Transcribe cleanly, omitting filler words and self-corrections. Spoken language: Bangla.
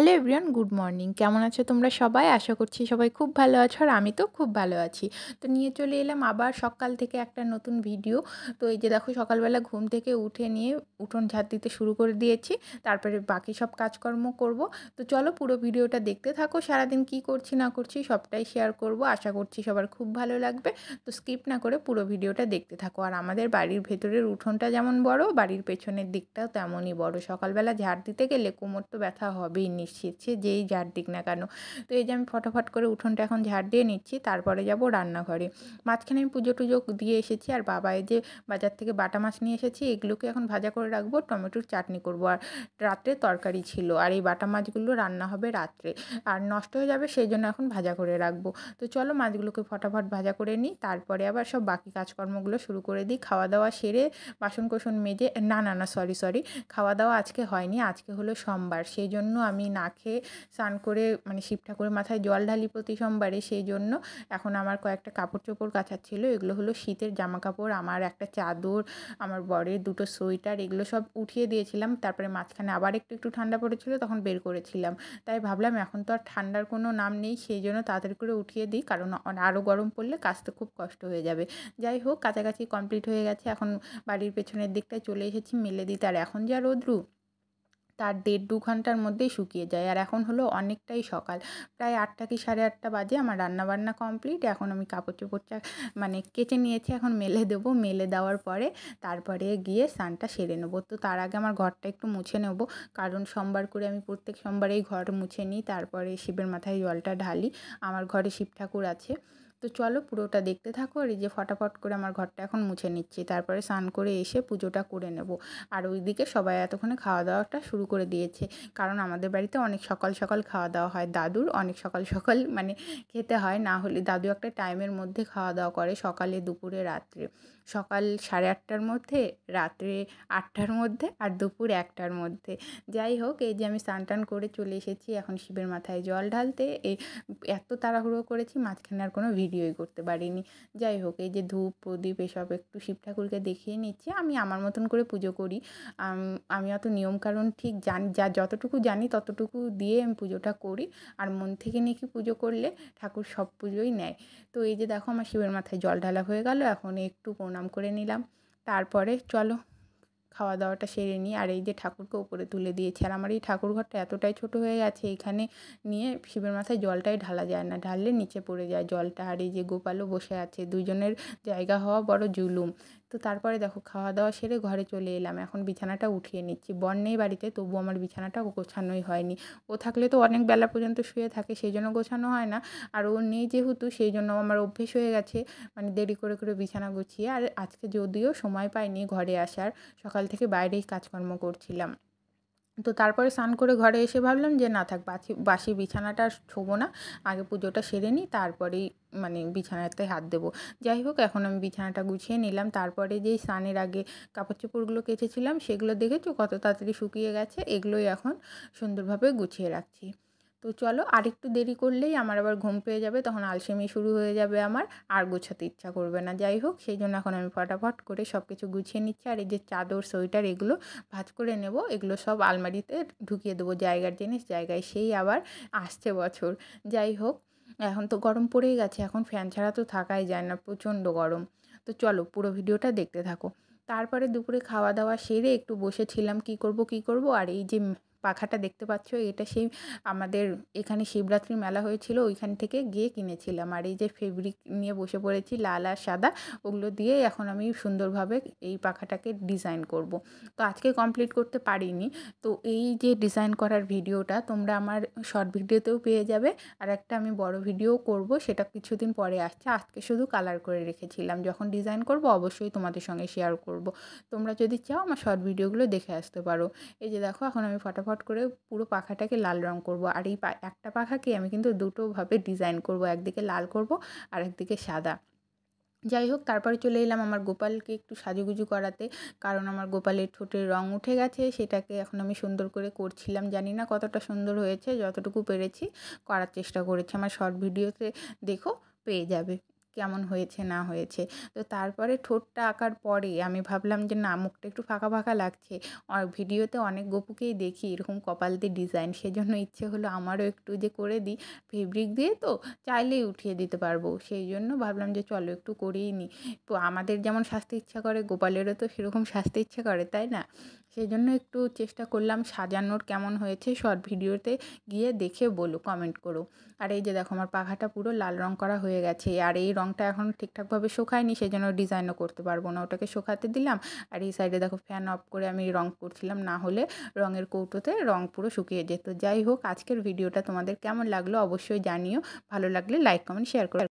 Hello everyone, good morning. কেমন আছো তোমরা সবাই? আশা করছি সবাই খুব ভালো আছো আর আমি তো খুব ভালো আছি। তো নিয়ে চলে এলাম আবার সকাল থেকে একটা নতুন ভিডিও। তো এই যে দেখো সকালবেলা ঘুম থেকে উঠে নিয়ে উঠোন ঝাড় দিতে শুরু করে দিয়েছি। তারপরে বাকি সব কাজকর্ম করব। তো চলো পুরো ভিডিওটা দেখতে থাকো। সারাদিন কি করছি না করছি সবটাই শেয়ার করব। আশা করছি সবার খুব ভালো লাগবে। তো স্কিপ না করে পুরো ভিডিওটা দেখতে থাকো। আর আমাদের বাড়ির ভেতরের উঠোনটা যেমন বড়, বাড়ির পেছনের দিকটাও তেমনই বড়। সকালবেলা ঝাড় দিতে গেলে কোমর তো ব্যথা হবেই নিশ্চিত, সে যেই ঝাড় দিক না কেন। তো এই যে আমি ফটাফট করে উঠোনটা এখন ঝাড় দিয়ে নিচ্ছি, তারপরে যাব রান্নাঘরে। মাঝখানে আমি পুজো টুজো দিয়ে এসেছি। আর বাবা এই যে বাজার থেকে বাটা মাছ নিয়ে এসেছি, এগুলোকে এখন ভাজা করে রাখবো, টমেটোর চাটনি করব। আর রাত্রে তরকারি ছিল, আর এই বাটা মাছগুলো রান্না হবে রাত্রে, আর নষ্ট হয়ে যাবে সেই জন্য এখন ভাজা করে রাখবো। তো চলো মাছগুলোকে ফটাফট ভাজা করে নিই, তারপরে আবার সব বাকি কাজকর্মগুলো শুরু করে দিই। খাওয়া দাওয়া সেরে বাসন কোসন মেজে, না সরি, খাওয়া দাওয়া আজকে হয়নি, আজকে হলো সোমবার। সেই জন্য আমি না খেয়ে স্নান করে মানে শিব ঠাকুরের মাথায় জল ঢালি প্রতি সোমবারে। সেই জন্য এখন আমার কয়েকটা কাপড় চোপড় কাচার ছিল, এগুলো হলো শীতের জামা কাপড়, আমার একটা চাদর, আমার বরের দুটো সোয়েটার, এগুলো সব উঠিয়ে দিয়েছিলাম। তারপরে মাঝখানে আবার একটু একটু ঠান্ডা পড়েছিল, তখন বের করেছিলাম। তাই ভাবলাম এখন তো আর ঠান্ডার কোনো নাম নেই, সেই জন্য তাড়াতাড়ি করে উঠিয়ে দিই, কারণ আরও গরম পড়লে কাচতে খুব কষ্ট হয়ে যাবে। যাই হোক, কাছাকাছি কমপ্লিট হয়ে গেছে। এখন বাড়ির পেছনের দিকটায় চলে এসেছি মেলে দিতে। আর এখন যা রোদ্রু, তার 1.5-2 ঘন্টার মধ্যেই শুকিয়ে যায়। আর এখন হলো অনেকটাই সকাল, প্রায় 8টা কি 8:30 বাজে। আমার রান্নাবান্না কমপ্লিট। এখন আমি কাপড় চোপড়টা মানে কেচে নিয়েছি, এখন মেলে দেবো। মেলে দেওয়ার পরে তারপরে গিয়ে স্নানটা সেরে নেবো। তো তার আগে আমার ঘরটা একটু মুছে নেবো, কারণ সোমবার করে আমি প্রত্যেক সোমবারেই ঘর মুছে নিই, তারপরে শিবের মাথায় জলটা ঢালি। আমার ঘরে শিব ঠাকুর আছে। তো চলো পুরোটা দেখতে থাকো। আর এই যে ফটাফট করে আমার ঘরটা এখন মুছে নিচ্ছি, তারপরে স্নান করে এসে পুজোটা করে নেব। আর ওইদিকে সবাই এতক্ষণে খাওয়া দাওয়াটা শুরু করে দিয়েছে, কারণ আমাদের বাড়িতে অনেক সকাল সকাল খাওয়া দাওয়া হয়। দাদুর অনেক সকাল সকাল মানে খেতে হয়, না হলে দাদু একটা টাইমের মধ্যে খাওয়া দাওয়া করে, সকালে দুপুরে রাত্রে। সকাল 8:30টার মধ্যে, রাত্রে 8টার মধ্যে, আর দুপুর 1টার মধ্যে। যাই হোক, এই যে আমি স্নান টান করে চলে এসেছি এখন শিবের মাথায় জল ঢালতে। এই এত তাড়াহুড়ো করেছি, মাঝখানে আর কোনো ভিডিওই করতে পারিনি। যাই হোক, এই যে ধূপ প্রদীপ এসব একটু শিব ঠাকুরকে দেখিয়ে নিচ্ছি। আমি আমার মতন করে পুজো করি। আমি অত নিয়মকানুন ঠিক জানি, যতটুকু জানি ততটুকু দিয়ে আমি পুজোটা করি। আর মন থেকে নাকি পুজো করলে ঠাকুর সব পুজোই নেয়। তো এই যে দেখো আমার শিবের মাথায় জল ঢালা হয়ে গেল, এখন একটু প্রণাম করে নিলাম। তারপরে চলো খাওয়া দাওয়াটা সেরে নিই। আর এই যে ঠাকুরকে উপরে তুলে দিয়েছি। আর আমার এই ঠাকুর ঘরটা এতটাই ছোট হয়ে গেছে, এখানে নিয়ে শিবের মাথায় জলটাই ঢালা যায় না, ঢাললে নিচে পড়ে যায় জলটা। আর এই যে গোপালও বসে আছে, দুজনের জায়গা হওয়া বড় জুলুম। তো তারপরে দেখো খাওয়া দাওয়া সেরে ঘরে চলে এলাম, এখন বিছানাটা উঠিয়ে নিচ্ছি। বর নেই বাড়িতে, তবু আমার বিছানাটা গোছানোই হয়নি। ও থাকলে তো অনেক বেলা পর্যন্ত শুয়ে থাকে, সেই জন্য গোছানো হয় না। আর ও নেই যেহেতু, সেই জন্য আমার অভ্যেস হয়ে গেছে মানে দেরি করে করে বিছানা গুছিয়ে। আর আজকে যদিও সময় পাইনি ঘরে আসার, সকাল থেকে বাইরেই কাজকর্ম করছিলাম। তো তারপরে স্নান করে ঘরে এসে ভাবলাম যে না থাক, বাসি বিছানাটা আর ছোবো না, আগে পুজোটা সেরে নিই, তারপরেই মানে বিছানাতে হাত দেবো। যাই হোক, এখন আমি বিছানাটা গুছিয়ে নিলাম। তারপরে যেই স্নানের আগে কাপড় চোপড়গুলো কেচেছিলাম, সেগুলো দেখেছো কত তাড়াতাড়ি শুকিয়ে গেছে, এগুলোই এখন সুন্দরভাবে গুছিয়ে রাখছি। তো চলো, আরেকটু দেরি করলেই আমার আবার ঘুম পেয়ে যাবে, তখন আলসেমি শুরু হয়ে যাবে আমার, আর গোছাতে ইচ্ছা করবে না। যাই হোক, সেই জন্য এখন আমি ফটাফট করে সব কিছু গুছিয়ে নিচ্ছি। আর এই যে চাদর সোয়েটার এগুলো ভাঁজ করে নেব, এগুলো সব আলমারিতে ঢুকিয়ে দেবো, জায়গার জিনিস জায়গায়। সেই আবার আসছে বছর। যাই হোক, এখন তো গরম পড়েই গেছে, এখন ফ্যান ছাড়া তো থাকাই যায় না, প্রচণ্ড গরম। তো চলো পুরো ভিডিওটা দেখতে থাকো। তারপরে দুপুরে খাওয়া দাওয়া সেরে একটু বসেছিলাম, কি করব। আর এই যে পাখাটা দেখতে পাচ্ছ, এটা সেই আমাদের এখানে শিবরাত্রি মেলা হয়েছিল, ওইখান থেকে গিয়ে কিনেছিলাম। আর এই যে ফেব্রিক নিয়ে বসে পড়েছি, লাল আর সাদা, ওগুলো দিয়ে এখন আমি সুন্দরভাবে এই পাখাটাকে ডিজাইন করব। তো আজকে কমপ্লিট করতে পারিনি। তো এই যে ডিজাইন করার ভিডিওটা তোমরা আমার শর্ট ভিডিওতেও পেয়ে যাবে, আর একটা আমি বড় ভিডিও করব, সেটা কিছুদিন পরে আসছে। আজকে শুধু কালার করে রেখেছিলাম, যখন ডিজাইন করব অবশ্যই তোমাদের সঙ্গে শেয়ার করব। তোমরা যদি চাও আমার শর্ট ভিডিওগুলো দেখে আসতে পারো। এই যে দেখো, এখন আমি ফটাফট করে পুরো পাখাটাকে লাল রং করব। আর এই একটা পাখাকে আমি কিন্তু দুটোভাবে ডিজাইন করব, একদিকে লাল করব আর একদিকে সাদা। যাই হোক, তারপরে চলে এলাম আমার গোপালকে একটু সাজুগুজু করাতে, কারণ আমার গোপালের ঠোঁটের রং উঠে গেছে, সেটাকে এখন আমি সুন্দর করে করছিলাম। জানি না কতটা সুন্দর হয়েছে, যতটুকু পেরেছি করার চেষ্টা করেছি। আমার শর্ট ভিডিওতে দেখো, পেয়ে যাবে। কেমন হয়েছে না হয়েছে। তো তারপরে ঠোঁটটা আঁকার পরে আমি ভাবলাম যে না, মুখটা একটু ফাঁকা, ফাঁকা লাগছে। ভিডিওতে অনেক গপুকেই দেখি এরকম কপাল দিয়ে ডিজাইন। সেজন্য ইচ্ছে হলো আমারও একটু যে করে দিই। ফেব্রিক দিয়ে তো চাইলেই উঠিয়ে দিতে পারবো। সেই জন্য ভাবলাম যে চলো একটু করেই নিই। তো আমাদের যেমন সাজতে ইচ্ছা করে গোপালেরও তো সেরকম সাজতে ইচ্ছে করে, তাই না? সেজন্য একটু চেষ্টা করলাম সাজানোর। কেমন হয়েছে শর্ট ভিডিওতে গিয়ে দেখে বলো, কমেন্ট করো। আর এই যে দেখো আমার পাখাটা পুরো লাল রং করা হয়ে গেছে। আর এই রংটা এখনও ঠিকঠাকভাবে শুকায়নি, সেজন্য ডিজাইনও করতে পারবো না। ওটাকে শুকাতে দিলাম। আর এই সাইডে দেখো ফ্যান অফ করে আমি রং করছিলাম, না হলে রঙের কৌটোতে রং পুরো শুকিয়ে যেত। যাই হোক, আজকের ভিডিওটা তোমাদের কেমন লাগলো অবশ্যই জানিও। ভালো লাগলে লাইক, কমেন্ট, শেয়ার করে